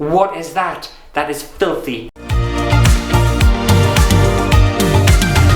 What is that? That is filthy.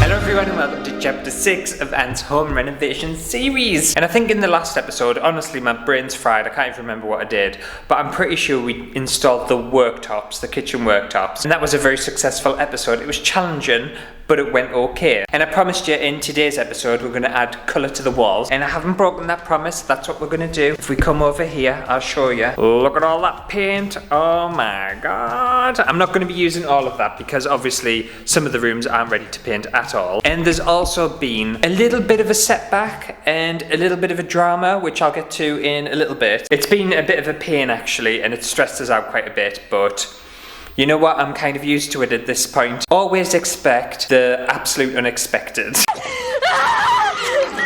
Hello everyone and welcome to chapter 6 of Anne's home renovation series. And I think in the last episode, honestly my brain's fried, I can't even remember what I did, but I'm pretty sure we installed the worktops, the kitchen worktops, and that was a very successful episode. It was challenging, but it went okay. And I promised you in today's episode we're going to add colour to the walls, and I haven't broken that promise. That's what we're going to do. If we come over here, I'll show you. Look at all that paint. Oh my god. I'm not going to be using all of that because obviously some of the rooms aren't ready to paint at all. And there's also been a little bit of a setback and a little bit of a drama, which I'll get to in a little bit. It's been a bit of a pain actually, and it's stressed us out quite a bit, but you know what, I'm kind of used to it at this point. Always expect the absolute unexpected.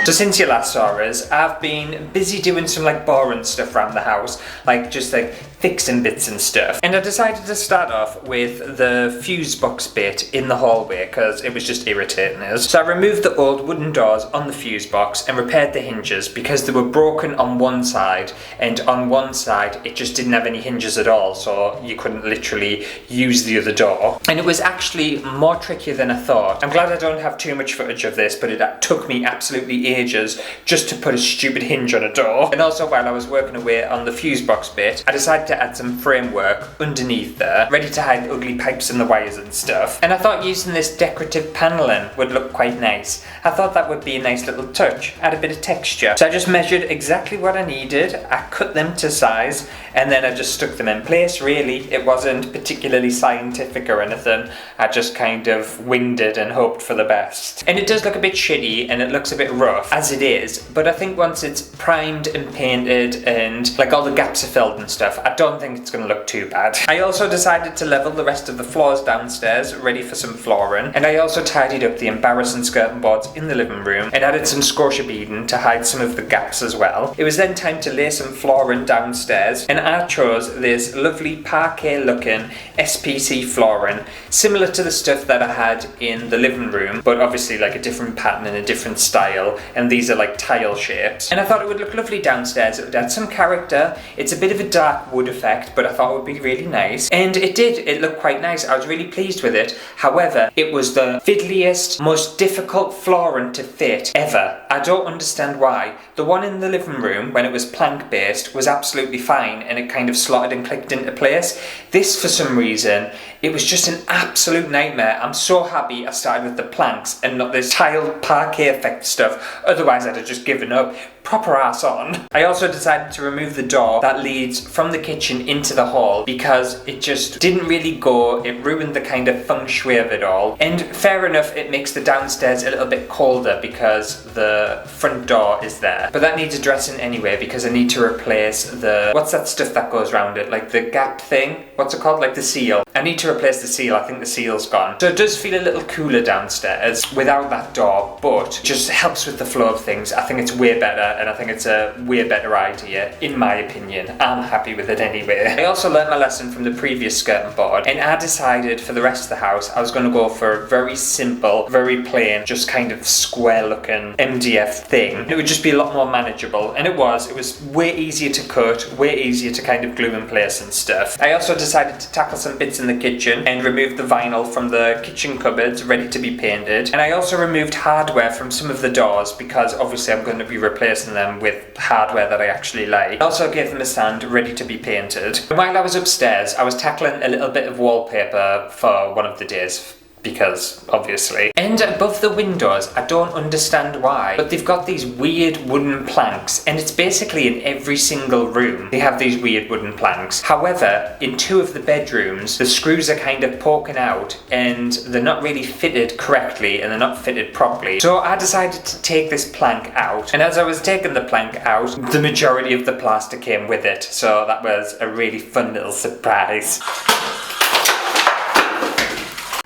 So since you last saw us, I've been busy doing some boring stuff around the house, just fixing bits and stuff. And I decided to start off with the fuse box bit in the hallway because it was just irritating us. So I removed the old wooden doors on the fuse box and repaired the hinges because they were broken on one side, and on one side it just didn't have any hinges at all, so you couldn't literally use the other door. And it was actually more trickier than I thought. I'm glad I don't have too much footage of this, but it took me absolutely ages just to put a stupid hinge on a door. And also while I was working away on the fuse box bit, I decided to add some framework underneath there, ready to hide ugly pipes and the wires and stuff. And I thought using this decorative paneling would look quite nice. I thought that would be a nice little touch, add a bit of texture. So I just measured exactly what I needed, I cut them to size, and then I just stuck them in place. Really, it wasn't particularly scientific or anything. I just kind of winged it and hoped for the best. And it does look a bit shitty and it looks a bit rough as it is, but I think once it's primed and painted and all the gaps are filled and stuff, I don't think it's going to look too bad. I also decided to level the rest of the floors downstairs, ready for some flooring, and I also tidied up the embarrassing skirting boards in the living room and added some scorcher beading to hide some of the gaps as well. It was then time to lay some flooring downstairs, and I chose this lovely parquet looking SPC flooring, similar to the stuff that I had in the living room, but obviously a different pattern and a different style, and these are tile shapes. And I thought it would look lovely downstairs. It would add some character. It's a bit of a dark wood effect, but I thought it would be really nice, and it did. It looked quite nice. I was really pleased with it. However, it was the fiddliest, most difficult flooring to fit ever. I don't understand why. The one in the living room, when it was plank based, was absolutely fine and it kind of slotted and clicked into place. This, for some reason, it was just an absolute nightmare. I'm so happy I started with the planks and not this tile parquet effect stuff, otherwise I'd have just given up. Proper ass on. I also decided to remove the door that leads from the kitchen into the hall because it just didn't really go. It ruined the kind of feng shui of it all. And fair enough, it makes the downstairs a little bit colder because the front door is there. But that needs addressing anyway because I need to replace the, what's that stuff that goes around it? The gap thing? What's it called? The seal. I need to replace the seal. I think the seal's gone. So it does feel a little cooler downstairs without that door, but it just helps with the flow of things. I think it's way better, and I think it's a way better idea, in my opinion. I'm happy with it anyway. I also learned my lesson from the previous skirting board, and I decided for the rest of the house I was going to go for a very simple, very plain, just kind of square looking MDF thing. It would just be a lot more manageable, and it was way easier to cut, way easier to kind of glue in place and stuff. I also decided to tackle some bits in the kitchen and remove the vinyl from the kitchen cupboards ready to be painted, and I also removed hardware from some of the doors because obviously I'm going to be replacing them with hardware that I actually like. I also gave them a stand ready to be painted. And while I was upstairs, I was tackling a little bit of wallpaper for one of the days, because obviously. And above the windows, I don't understand why, but they've got these weird wooden planks, and it's basically in every single room they have these weird wooden planks. However, in 2 of the bedrooms, the screws are kind of poking out and they're not really fitted correctly and they're not fitted properly. So I decided to take this plank out, and as I was taking the plank out, the majority of the plaster came with it, so that was a really fun little surprise.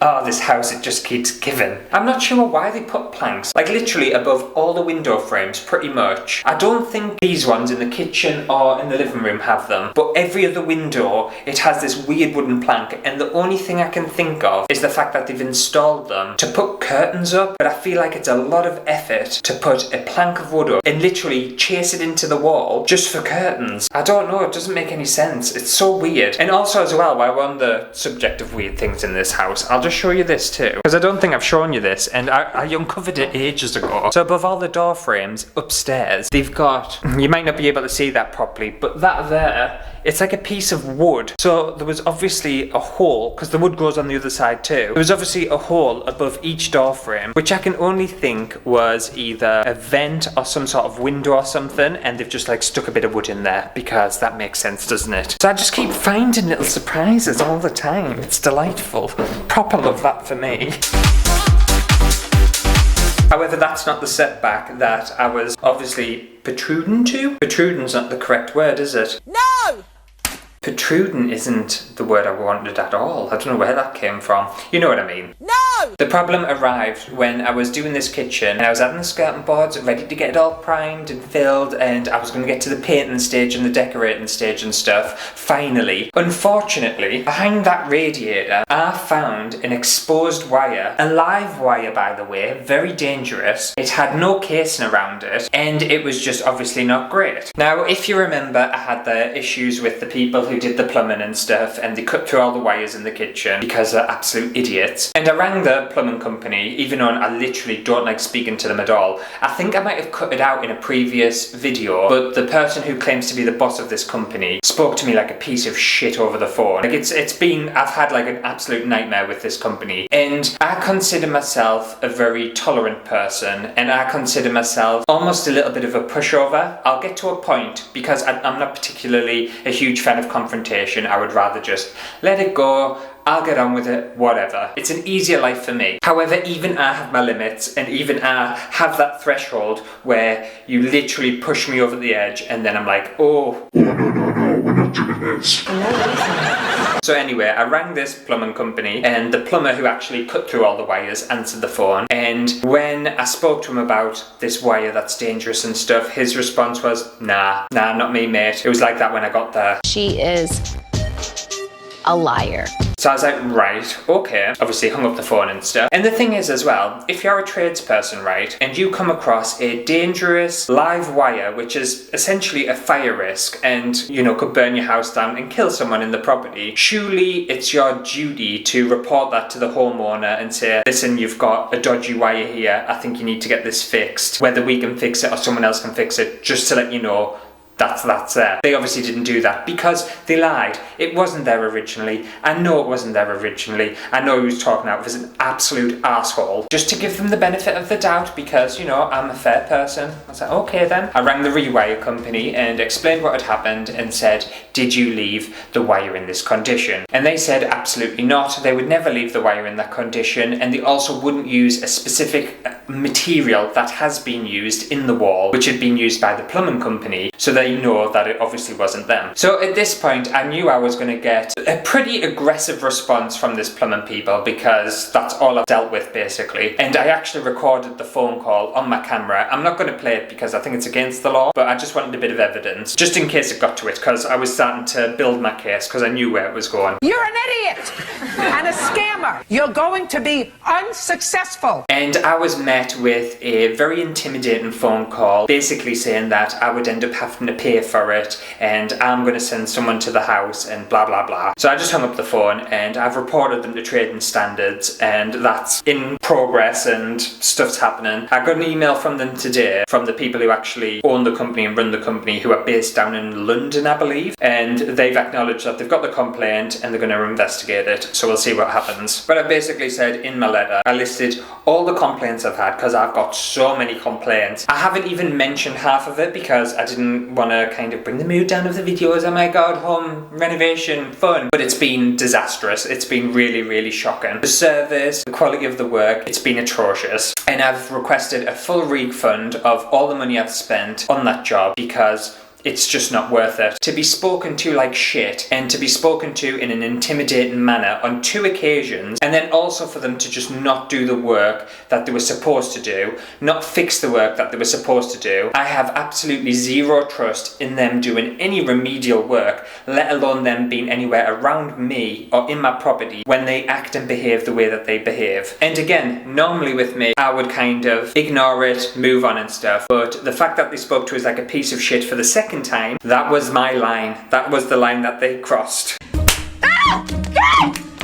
Oh, this house, it just keeps giving. I'm not sure why they put planks, like literally above all the window frames, pretty much. I don't think these ones in the kitchen or in the living room have them, but every other window, it has this weird wooden plank, and the only thing I can think of is the fact that they've installed them to put curtains up, but I feel like it's a lot of effort to put a plank of wood up and literally chase it into the wall just for curtains. I don't know, it doesn't make any sense. It's so weird. And also as well, while we're on the subject of weird things in this house, I'll just show you this too, because I don't think I've shown you this, and I uncovered it ages ago. So above all the door frames upstairs, they've got, you might not be able to see that properly, but that there, it's like a piece of wood. So there was obviously a hole, because the wood goes on the other side too. There was obviously a hole above each door frame, which I can only think was either a vent or some sort of window or something, and they've just like stuck a bit of wood in there, because that makes sense, doesn't it? So I just keep finding little surprises all the time. It's delightful. Proper love that for me. However, that's not the setback that I was obviously protruding to. Protruding's not the correct word, is it? No! Protruding isn't the word I wanted at all. I don't know where that came from. You know what I mean. No! The problem arrived when I was doing this kitchen and I was having the skirting boards ready to get it all primed and filled, and I was going to get to the painting stage and the decorating stage and stuff, finally. Unfortunately, behind that radiator, I found an exposed wire, a live wire by the way, very dangerous. It had no casing around it, and it was just obviously not great. Now, if you remember, I had the issues with the people who did the plumbing and stuff, and they cut through all the wires in the kitchen because they're absolute idiots. And I rang the plumbing company, even though I literally don't like speaking to them at all. I think I might have cut it out in a previous video, but the person who claims to be the boss of this company spoke to me like a piece of shit over the phone. Like it's been, I've had like an absolute nightmare with this company, and I consider myself a very tolerant person, and I consider myself almost a little bit of a pushover. I'll get to a point, because I'm not particularly a huge fan of confrontation. I would rather just let it go. I'll get on with it, whatever. It's an easier life for me. However, even I have my limits, and even I have that threshold where you literally push me over the edge, and then I'm like, oh, no, we're not doing this. So anyway, I rang this plumbing company, and the plumber who actually cut through all the wires answered the phone, and when I spoke to him about this wire that's dangerous and stuff, his response was, nah, not me, mate. It was like that when I got there. She is a liar. So I was like, right, okay. Obviously hung up the phone and stuff. And the thing is as well, if you're a tradesperson, right, and you come across a dangerous live wire, which is essentially a fire risk and, you know, could burn your house down and kill someone in the property, surely it's your duty to report that to the homeowner and say, listen, you've got a dodgy wire here. I think you need to get this fixed. Whether we can fix it or someone else can fix it, just to let you know, that's there. They obviously didn't do that because they lied. It wasn't there originally. I know it wasn't there originally. I know he was talking out as an absolute asshole. Just to give them the benefit of the doubt, because, you know, I'm a fair person. I was like, okay then. I rang the rewire company and explained what had happened and said, did you leave the wire in this condition? And they said absolutely not. They would never leave the wire in that condition, and they also wouldn't use a specific material that has been used in the wall, which had been used by the plumbing company, so they know that it obviously wasn't them. So at this point, I knew I was going to get a pretty aggressive response from this plumbing people, because that's all I've dealt with basically. And I actually recorded the phone call on my camera. I'm not going to play it because I think it's against the law, but I just wanted a bit of evidence, just in case it got to it, because I was starting to build my case, because I knew where it was going. You're an idiot and a scammer. You're going to be unsuccessful. And I was met with a very intimidating phone call, basically saying that I would end up having to pay for it, and I'm going to send someone to the house, and blah blah blah. So I just hung up the phone, and I've reported them to trading standards, and that's in progress and stuff's happening. I got an email from them today, from the people who actually own the company and run the company, who are based down in London, I believe, and they've acknowledged that they've got the complaint and they're going to investigate it, so we'll see what happens. But I basically said in my letter, I listed all the complaints I've had, because I've got so many complaints. I haven't even mentioned half of it because I didn't want to kind of bring the mood down of the videos. Oh my god, home renovation, fun. But it's been disastrous. It's been really, really shocking. The service, the quality of the work, it's been atrocious. And I've requested a full refund of all the money I've spent on that job, because it's just not worth it. To be spoken to like shit and to be spoken to in an intimidating manner on 2 occasions, and then also for them to just not do the work that they were supposed to do, not fix the work that they were supposed to do. I have absolutely zero trust in them doing any remedial work, let alone them being anywhere around me or in my property when they act and behave the way that they behave. And again, normally with me, I would kind of ignore it, move on and stuff, but the fact that they spoke to us like a piece of shit for the second time, that was my line. That was the line that they crossed.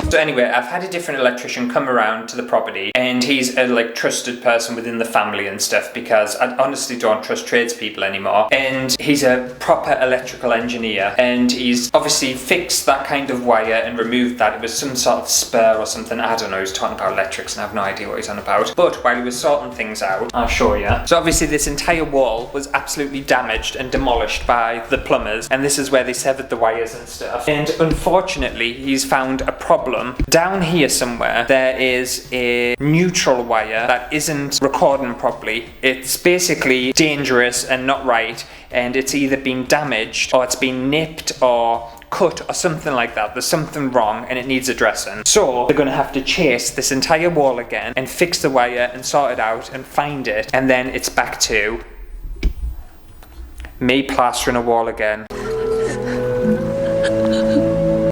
So anyway, I've had a different electrician come around to the property, and he's a like trusted person within the family and stuff, because I honestly don't trust tradespeople anymore. And he's a proper electrical engineer, and he's obviously fixed that kind of wire and removed that. It was some sort of spur or something. I don't know, he's talking about electrics and I have no idea what he's on about. But while he was sorting things out, I'll show you. So obviously this entire wall was absolutely damaged and demolished by the plumbers, and this is where they severed the wires and stuff. And unfortunately, he's found a problem. Down here somewhere, there is a neutral wire that isn't recording properly. It's basically dangerous and not right, and it's either been damaged or it's been nipped or cut or something like that. There's something wrong and it needs addressing. So they're going to have to chase this entire wall again and fix the wire and sort it out and find it, and then it's back to me plastering a wall again.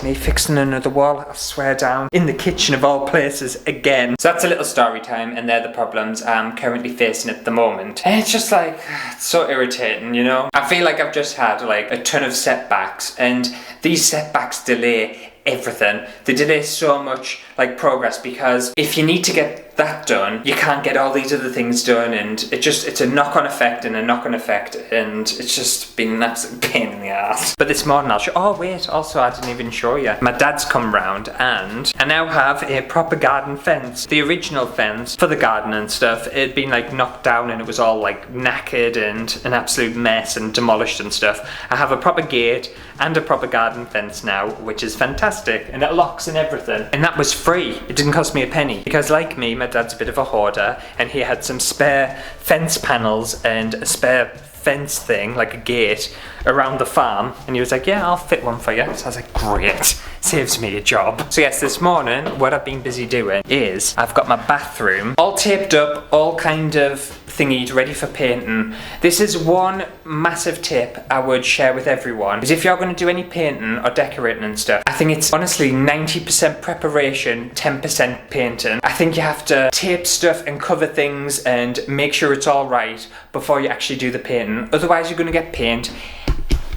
Me fixing another wall, I swear down, in the kitchen of all places again. So that's a little story time, and they're the problems I'm currently facing at the moment. And it's just like, it's so irritating, you know? I feel like I've just had like a ton of setbacks, and these setbacks delay everything. They delay so much like progress, because if you need to get that done, you can't get all these other things done, and it's a knock-on effect and a knock-on effect, and it's just been an absolute pain in the ass. But this morning I'll show, oh wait, also I didn't even show you. My dad's come round, and I now have a proper garden fence. The original fence for the garden and stuff, it had been like knocked down and it was all like knackered and an absolute mess and demolished and stuff. I have a proper gate and a proper garden fence now, which is fantastic, and it locks and everything. And that was free. It didn't cost me a penny, because like me, my dad's a bit of a hoarder, and he had some spare fence panels and a spare fence thing, like a gate, around the farm, and he was like, yeah, I'll fit one for you. So I was like, great, saves me a job. So yes, this morning, what I've been busy doing is, I've got my bathroom all taped up, all kind of thingied, ready for painting. This is one massive tip I would share with everyone, is if you're going to do any painting or decorating and stuff, I think it's honestly 90% preparation, 10% painting. I think you have to tape stuff and cover things and make sure it's all right before you actually do the painting. Otherwise you're going to get paint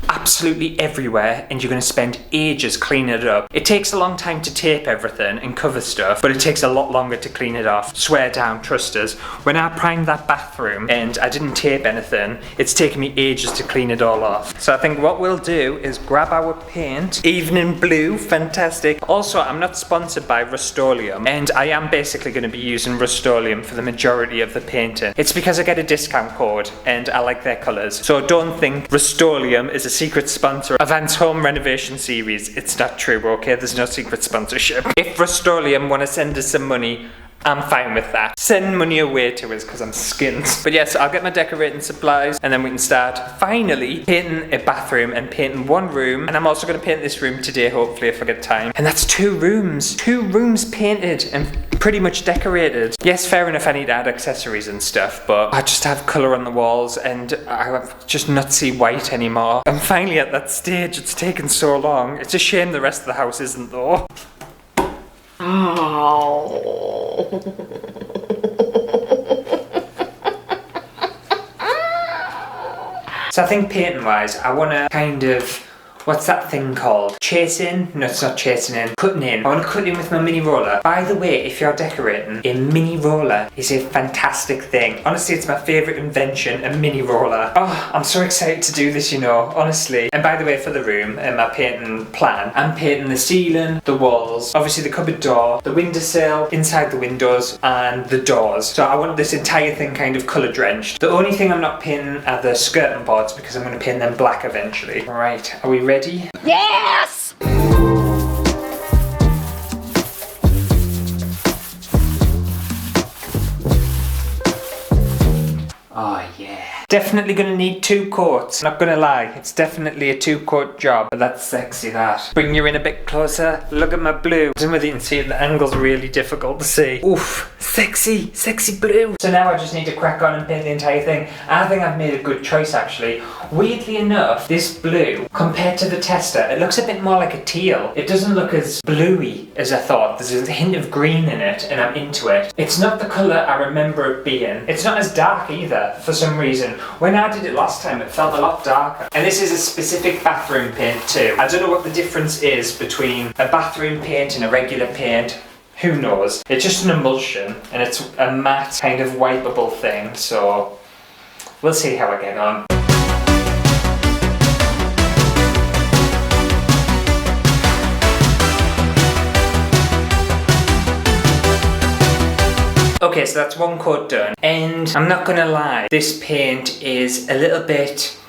absolutely everywhere, and you're going to spend ages cleaning it up. It takes a long time to tape everything and cover stuff, but it takes a lot longer to clean it off. Swear down, trust us. When I primed that bathroom and I didn't tape anything, it's taken me ages to clean it all off. So I think what we'll do is grab our paint, evening blue, fantastic. Also, I'm not sponsored by Rust-Oleum, and I am basically going to be using Rust-Oleum for the majority of the painting. It's because I get a discount code and I like their colours. So don't think Rust-Oleum is a secret sponsor of Ant's home renovation series. It's not true, okay? There's no secret sponsorship. If Rust-Oleum want to send us some money, I'm fine with that. Send money away to us, because I'm skint. But yes, I'll get my decorating supplies, and then we can start finally painting a bathroom and painting one room. And I'm also going to paint this room today, hopefully, if I get time. And that's 2 rooms. 2 rooms painted and pretty much decorated. Yes, fair enough, I need to add accessories and stuff, but I just have colour on the walls, and I have just not see white anymore. I'm finally at that stage. It's taken so long. It's a shame the rest of the house isn't, though. So I think painting wise, I want to kind of, what's that thing called? Chasing? No, it's not chasing in. Cutting in. I want to cut in with my mini roller. By the way, if you're decorating, a mini roller is a fantastic thing. Honestly, it's my favourite invention, a mini roller. Oh, I'm so excited to do this, you know, honestly. And by the way, for the room and my painting plan, I'm painting the ceiling, the walls, obviously the cupboard door, the windowsill, inside the windows, and the doors. So I want this entire thing kind of colour drenched. The only thing I'm not painting are the skirting boards, because I'm going to paint them black eventually. Right, are we ready? Yes! Oh yeah. Definitely gonna need 2 coats. Not gonna lie, it's definitely a 2-coat job. But that's sexy, that. Bring you in a bit closer. Look at my blue. I don't know whether you can see it, the angle's really difficult to see. Oof, sexy, sexy blue. So now I just need to crack on and paint the entire thing. I think I've made a good choice actually. Weirdly enough, this blue, compared to the tester, it looks a bit more like a teal. It doesn't look as bluey as I thought. There's a hint of green in it and I'm into it. It's not the colour I remember it being. It's not as dark either for some reason. When I did it last time it felt a lot darker. And this is a specific bathroom paint too. I don't know what the difference is between a bathroom paint and a regular paint. Who knows? It's just an emulsion and it's a matte kind of wipeable thing, so we'll see how I get on. Okay, so that's 1 coat done, and I'm not gonna lie, this paint is a little bit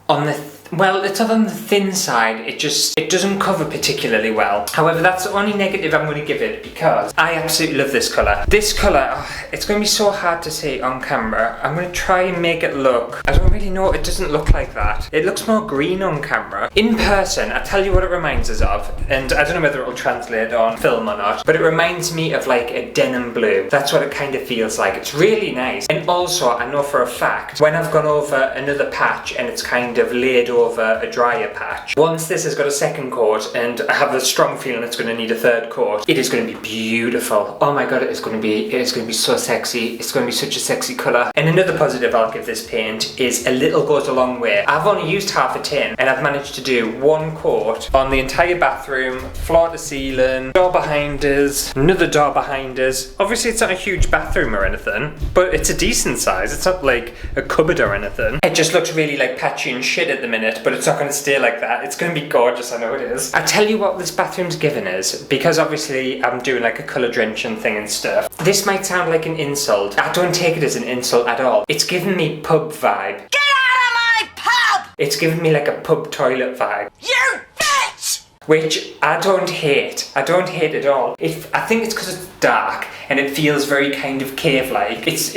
on the well, it's on the thin side. It doesn't cover particularly well. However, that's the only negative I'm going to give it because I absolutely love this colour. This colour, it's going to be so hard to see on camera. I'm going to try and make it look, I don't really know, it doesn't look like that. It looks more green on camera. In person, I'll tell you what it reminds us of, and I don't know whether it will translate on film or not, but it reminds me of like a denim blue. That's what it kind of feels like. It's really nice. And also, I know for a fact, when I've gone over another patch and it's kind of laid over a drier patch. Once this has got a 2nd coat, and I have a strong feeling it's going to need a 3rd coat, it is going to be beautiful. Oh my god, it's going to be so sexy. It's going to be such a sexy colour. And another positive I'll give this paint is a little goes a long way. I've only used half a tin, and I've managed to do 1 coat on the entire bathroom, floor to ceiling, door behind us, another door behind us. Obviously, it's not a huge bathroom or anything, but it's a decent size. It's not like a cupboard or anything. It just looks really like patchy and shit at the minute, but it's not going to stay like that. It's going to be gorgeous, I know it is. I tell you what this bathroom's given us, because obviously I'm doing like a colour drenching thing and stuff. This might sound like an insult. I don't take it as an insult at all. It's given me pub vibe. Get out of my pub! It's given me like a pub toilet vibe. You bitch! Which I don't hate. I don't hate at all. I think it's because it's dark and it feels very kind of cave-like. It's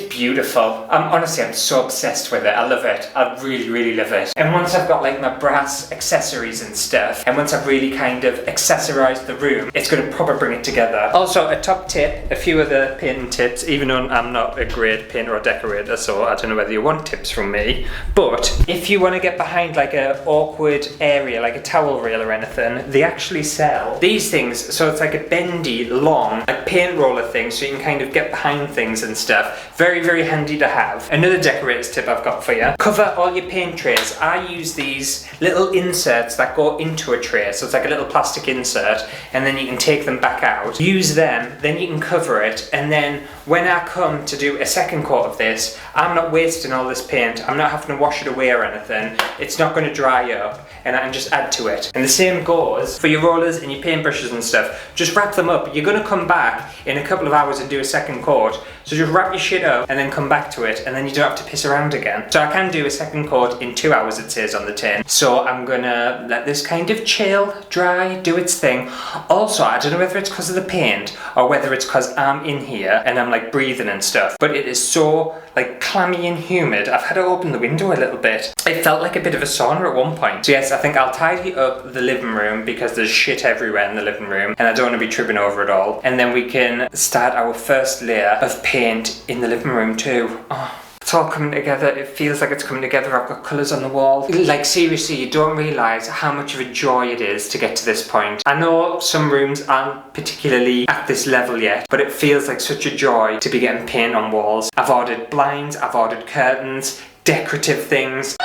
beautiful. I'm so obsessed with it. I love it. I really, really love it. And once I've got like my brass accessories and stuff, and once I've really kind of accessorized the room, it's going to proper bring it together. Also, a top tip, a few other painting tips, even though I'm not a great painter or decorator, so I don't know whether you want tips from me, but if you want to get behind like a awkward area, like a towel rail or anything, they actually sell these things. So it's like a bendy, long, like paint roller thing, so you can kind of get behind things and stuff. Very, very handy to have. Another decorator's tip I've got for you. Cover all your paint trays. I use these little inserts that go into a tray, so it's like a little plastic insert, and then you can take them back out. Use them, then you can cover it, and then when I come to do a 2nd coat of this, I'm not wasting all this paint. I'm not having to wash it away or anything. It's not going to dry up, and I can just add to it. And the same goes for your rollers and your paintbrushes and stuff. Just wrap them up. You're going to come back in a couple of hours and do a 2nd coat, so just wrap your shit up and then come back to it, and then you don't have to piss around again. So I can do a 2nd coat in 2 hours, it says on the tin. So I'm gonna let this kind of chill, dry, do its thing. Also, I don't know whether it's because of the paint or whether it's because I'm in here and I'm like breathing and stuff, but it is so like clammy and humid. I've had to open the window a little bit. It felt like a bit of a sauna at one point. So yes, I think I'll tidy up the living room because there's shit everywhere in the living room and I don't want to be tripping over it all. And then we can start our first layer of paint in the living room too. Oh. It's all coming together. It feels like it's coming together. I've got colours on the wall. Like seriously, you don't realise how much of a joy it is to get to this point. I know some rooms aren't particularly at this level yet, but it feels like such a joy to be getting paint on walls. I've ordered blinds, I've ordered curtains, decorative things.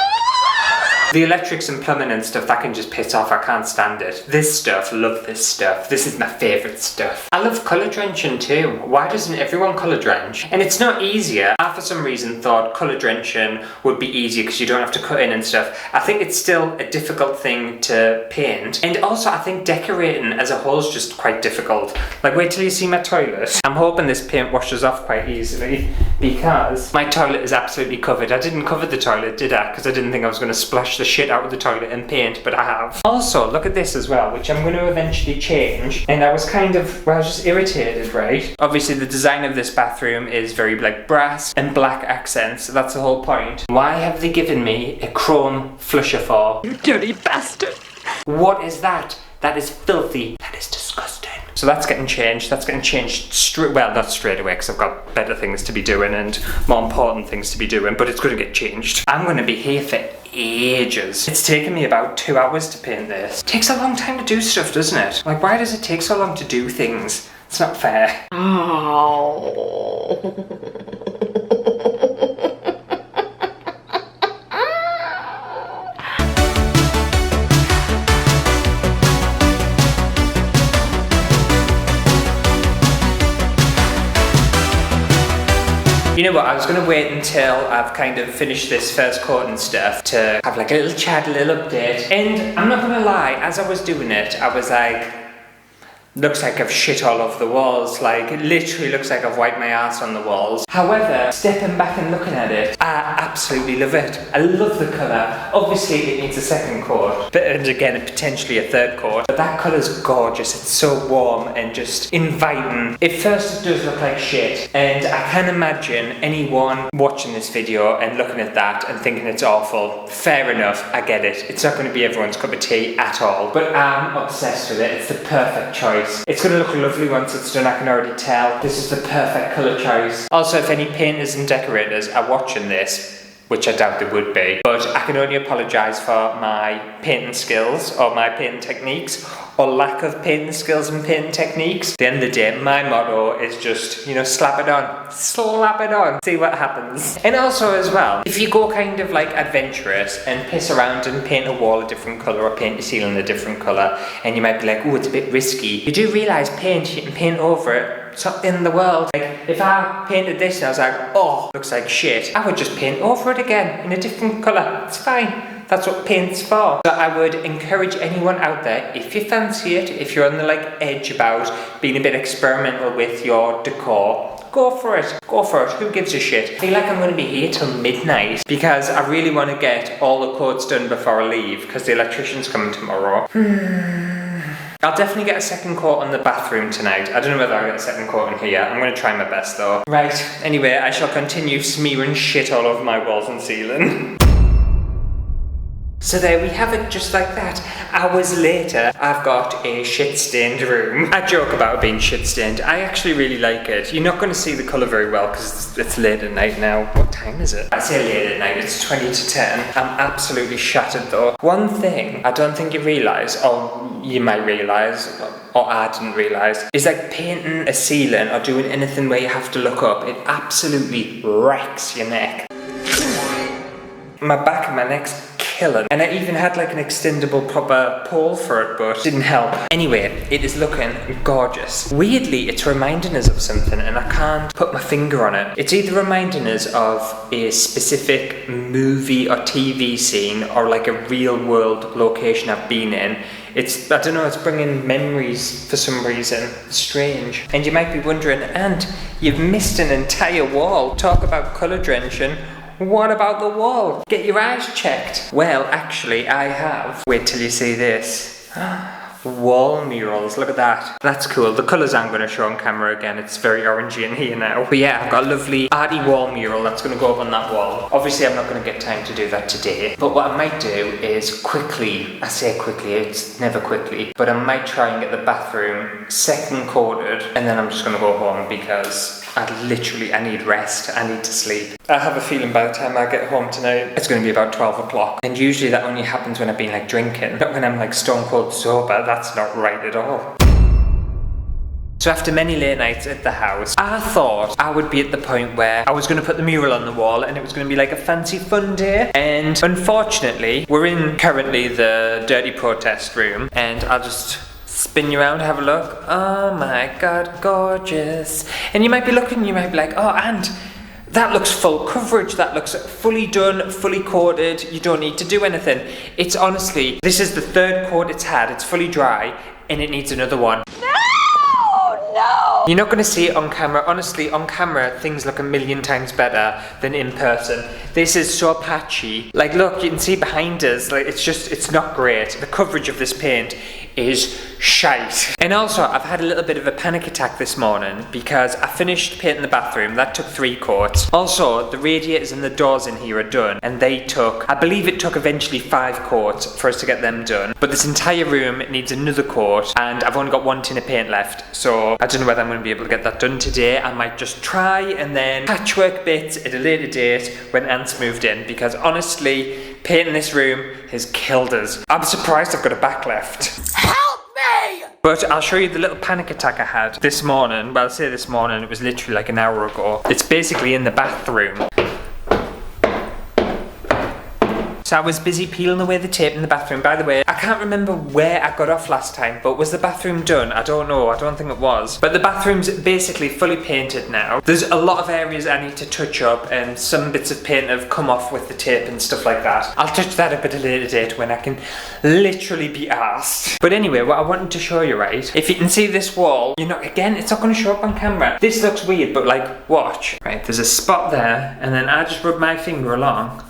The electrics and plumbing and stuff, that can just piss off. I can't stand it. This stuff, love this stuff. This is my favourite stuff. I love colour drenching too. Why doesn't everyone colour drench? And it's not easier. I for some reason thought colour drenching would be easier because you don't have to cut in and stuff. I think it's still a difficult thing to paint. And also I think decorating as a whole is just quite difficult. Like wait till you see my toilet. I'm hoping this paint washes off quite easily because my toilet is absolutely covered. I didn't cover the toilet, did I? Because I didn't think I was going to splash the the shit out of the toilet and paint, but I have. Also, look at this as well, which I'm going to eventually change. And I was kind of, well, I was just irritated, right? Obviously, the design of this bathroom is very like brass and black accents. So that's the whole point. Why have they given me a chrome flusher for? You dirty bastard. What is that? That is filthy. That is disgusting. So that's getting changed. That's getting changed well, not straight away, because I've got better things to be doing and more important things to be doing, but it's going to get changed. I'm going to be here for ages. It's taken me about 2 hours to paint this. It takes a long time to do stuff, doesn't it? Like, why does it take so long to do things? It's not fair. Oh. You know what, I was going to wait until I've kind of finished this first coat and stuff to have like a little chat, a little update. And I'm not going to lie, as I was doing it, I was like, looks like I've shit all over the walls. Like, it literally looks like I've wiped my ass on the walls. However, stepping back and looking at it, I absolutely love it. I love the colour. Obviously, it needs a second coat, but and again, potentially a third coat. But that colour's gorgeous. It's so warm and just inviting. At first, it does look like shit, and I can imagine anyone watching this video and looking at that and thinking it's awful. Fair enough, I get it. It's not going to be everyone's cup of tea at all, but I'm obsessed with it. It's the perfect choice. It's going to look lovely once it's done, I can already tell. This is the perfect colour choice. Also, if any painters and decorators are watching this, which I doubt they would be, but I can only apologise for my painting skills or my painting techniques or lack of painting skills and painting techniques. At the end of the day, my motto is just, you know, slap it on, see what happens. And also as well, if you go kind of like adventurous and piss around and paint a wall a different colour or paint your ceiling a different colour, and you might be like, oh, it's a bit risky, you do realise paint, you can paint over it. It's not in the world. Like, if I painted this and I was like, oh, looks like shit, I would just paint over it again in a different colour. It's fine. That's what paint's for. So I would encourage anyone out there, if you fancy it, if you're on the like edge about being a bit experimental with your decor, go for it. Go for it. Who gives a shit? I feel like I'm going to be here till midnight because I really want to get all the coats done before I leave because the electrician's coming tomorrow. I'll definitely get a second coat on the bathroom tonight. I don't know whether I'll get a second coat in here. I'm going to try my best though. Right, anyway, I shall continue smearing shit all over my walls and ceiling. So there we have it, just like that. Hours later, I've got a shit-stained room. I joke about it being shit-stained. I actually really like it. You're not going to see the colour very well because it's late at night now. What time is it? I say late at night, it's 20 to 10. I'm absolutely shattered though. One thing I don't think you realise, or you might realise, or I didn't realise, is like painting a ceiling or doing anything where you have to look up, it absolutely wrecks your neck. My back and my neck's killing. And I even had like an extendable proper pole for it, but didn't help. Anyway, it is looking gorgeous. Weirdly, it's reminding us of something and I can't put my finger on it. It's either reminding us of a specific movie or TV scene or like a real world location I've been in. It's, I don't know, it's bringing memories for some reason. It's strange. And you might be wondering, and you've missed an entire wall. Talk about colour drenching. What about the wall? Get your eyes checked. Well, actually, I have. Wait till you see this. Wall murals, look at that. That's cool. The colours I'm going to show on camera again. It's very orangey in here now. But yeah, I've got a lovely arty wall mural that's going to go up on that wall. Obviously, I'm not going to get time to do that today. But what I might do is quickly, I say quickly, it's never quickly, but I might try and get the bathroom second coated and then I'm just going to go home because I need rest, I need to sleep. I have a feeling by the time I get home tonight, it's going to be about 12 o'clock. And usually that only happens when I've been like drinking, not when I'm like stone cold sober. That's not right at all. So after many late nights at the house, I thought I would be at the point where I was going to put the mural on the wall and it was going to be like a fancy fun day. And unfortunately, we're in currently the dirty protest room and I'll just spin you around, have a look. Oh my god, gorgeous. And you might be looking, you might be like, oh, and that looks full coverage, that looks fully done, fully coated, you don't need to do anything. It's honestly, this is the third coat it's had, it's fully dry, and it needs another one. No! You're not going to see it on camera. Honestly, on camera, things look a million times better than in person. This is so patchy. Like, look, you can see behind us, like, it's not great. The coverage of this paint is shite. And also, I've had a little bit of a panic attack this morning because I finished painting the bathroom. That took 3 coats. Also, the radiators and the doors in here are done, and they took, I believe it took eventually 5 coats for us to get them done. But this entire room needs another coat, and I've only got 1 tin of paint left, so I don't know whether I'm going to be able to get that done today. I might just try and then patchwork bits at a later date when Ant's moved in, because honestly, painting this room has killed us. I'm surprised I've got a back left. Help me! But I'll show you the little panic attack I had this morning. Well, I say this morning, it was literally like an hour ago. It's basically in the bathroom. So I was busy peeling away the tape in the bathroom. By the way, I can't remember where I got off last time, but was the bathroom done? I don't know, I don't think it was. But the bathroom's basically fully painted now. There's a lot of areas I need to touch up, and some bits of paint have come off with the tape and stuff like that. I'll touch that up at a later date when I can literally be asked. But anyway, what I wanted to show you, right? If you can see this wall, you know, again, it's not going to show up on camera. This looks weird, but like, watch. Right, there's a spot there, and then I just rub my finger along.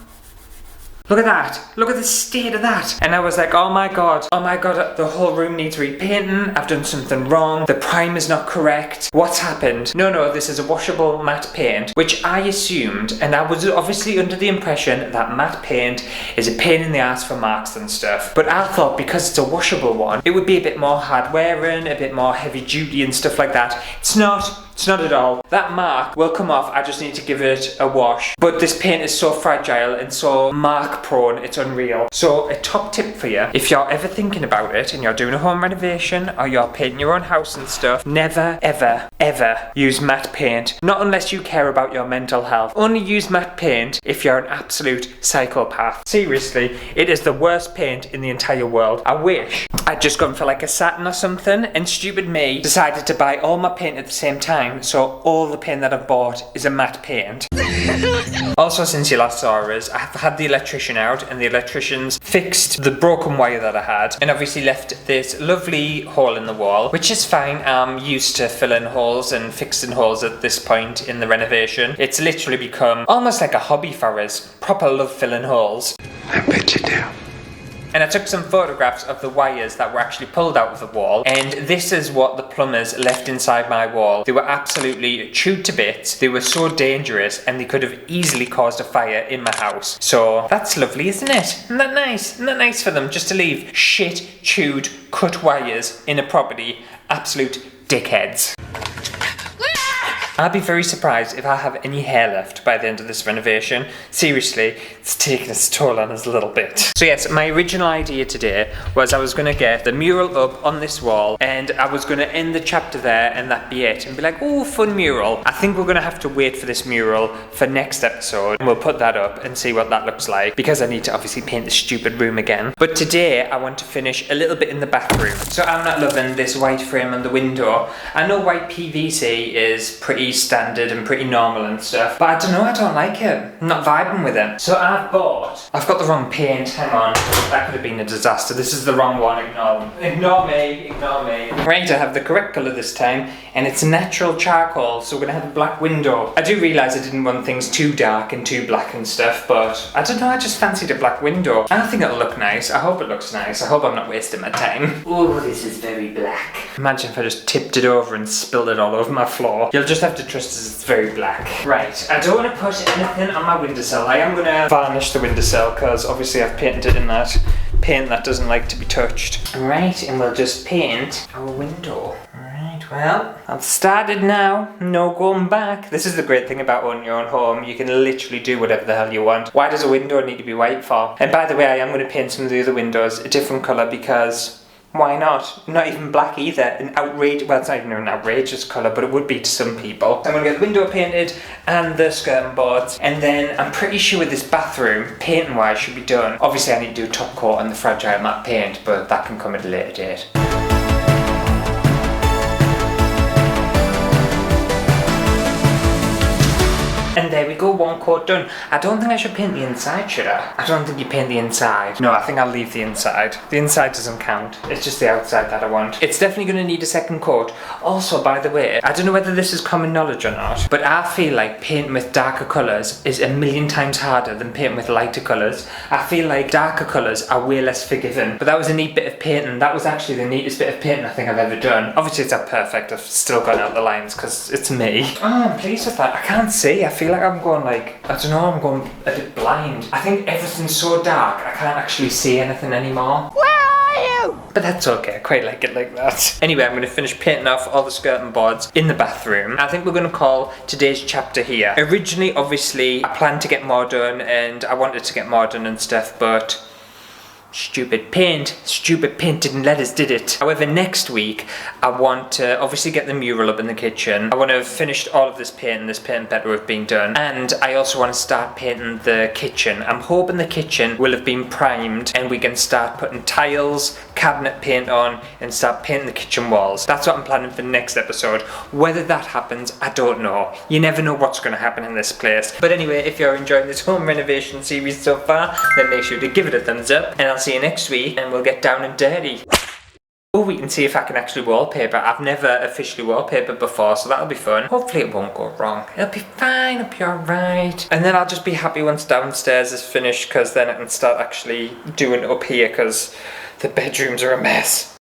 Look at that. Look at the state of that. And I was like, oh my god, the whole room needs repainting. I've done something wrong. The primer's not correct. What's happened? No, this is a washable matte paint, which I assumed, and I was obviously under the impression that matte paint is a pain in the ass for marks and stuff. But I thought because it's a washable one, it would be a bit more hard wearing, a bit more heavy duty and stuff like that. It's not. It's not at all. That mark will come off, I just need to give it a wash. But this paint is so fragile and so mark prone, it's unreal. So a top tip for you, if you're ever thinking about it and you're doing a home renovation or you're painting your own house and stuff, never, ever, ever use matte paint. Not unless you care about your mental health. Only use matte paint if you're an absolute psychopath. Seriously, it is the worst paint in the entire world. I wish I'd just gone for like a satin or something, and stupid me decided to buy all my paint at the same time. So all the paint that I've bought is a matte paint. Also, since you last saw us, I've had the electrician out, and the electrician's fixed the broken wire that I had, and obviously left this lovely hole in the wall, which is fine. I'm used to filling holes and fixing holes at this point in the renovation. It's literally become almost like a hobby for us. Proper love filling holes. I bet you do. And I took some photographs of the wires that were actually pulled out of the wall, and this is what the plumbers left inside my wall. They were absolutely chewed to bits. They were so dangerous, and they could have easily caused a fire in my house. So that's lovely, isn't it? Isn't that nice? Isn't that nice for them just to leave shit, chewed, cut wires in a property? Absolute dickheads. I'd be very surprised if I have any hair left by the end of this renovation. Seriously, it's taking its toll on us a little bit. So yes, my original idea today was I was going to get the mural up on this wall, and I was going to end the chapter there and that be it, and be like, oh, fun mural. I think we're going to have to wait for this mural for next episode, and we'll put that up and see what that looks like, because I need to obviously paint the stupid room again. But today I want to finish a little bit in the bathroom. So I'm not loving this white frame on the window. I know white PVC is pretty standard and pretty normal and stuff, but I don't know, I don't like it. I'm not vibing with it. So I've got the wrong paint. Hang on, that could have been a disaster. This is the wrong one. Ignore me. Right, I have the correct colour this time, and it's natural charcoal, so we're gonna have a black window. I do realise I didn't want things too dark and too black and stuff, but I don't know, I just fancied a black window. I think it'll look nice. I hope it looks nice. I hope I'm not wasting my time. Oh, this is very black. Imagine if I just tipped it over and spilled it all over my floor. You'll just have to trust us, it's very black. Right, I don't want to put anything on my windowsill. I am going to varnish the windowsill, because obviously I've painted it in that paint that doesn't like to be touched. Right, and we'll just paint our window. Right, well, I've started now. No going back. This is the great thing about owning your own home. You can literally do whatever the hell you want. Why does a window need to be white for? And by the way, I am going to paint some of the other windows a different colour, because why not? Not even black either. Well, it's not even an outrageous colour, but it would be to some people. So I'm going to get the window painted and the skirting boards, and then I'm pretty sure this bathroom, painting wise, should be done. Obviously I need to do a top coat on the fragile matte paint, but that can come at a later date. And And there we go, one coat done. I don't think I should paint the inside, should I? I don't think you paint the inside. No, I think I'll leave the inside. The inside doesn't count. It's just the outside that I want. It's definitely going to need a second coat. Also, by the way, I don't know whether this is common knowledge or not, but I feel like painting with darker colours is a million times harder than painting with lighter colours. I feel like darker colours are way less forgiving. But that was a neat bit of painting. That was actually the neatest bit of painting I think I've ever done. Obviously it's not perfect. I've still got out the lines because it's me. Oh, I'm pleased with that. I can't see. I feel like I'm going like, I don't know, I'm going a bit blind. I think everything's so dark I can't actually see anything anymore. Where are you? But that's okay, I quite like it like that. Anyway, I'm going to finish painting off all the skirting boards in the bathroom. I think we're going to call today's chapter here. Originally, obviously, I planned to get more done and I wanted to get more done and stuff, but stupid paint didn't let us, did it? However, next week I want to obviously get the mural up in the kitchen. I want to have finished all of this painting better have been done, and I also want to start painting the kitchen. I'm hoping the kitchen will have been primed and we can start putting tiles, cabinet paint on and start painting the kitchen walls. That's what I'm planning for the next episode. Whether that happens, I don't know. You never know what's going to happen in this place. But anyway, if you're enjoying this home renovation series so far, then make sure to give it a thumbs up, and I'll see you next week and we'll get down and dirty. Oh, we can see if I can actually wallpaper. I've never officially wallpapered before, so that'll be fun. Hopefully it won't go wrong. It'll be fine, it'll be alright. And then I'll just be happy once downstairs is finished, because then I can start actually doing up here, because the bedrooms are a mess.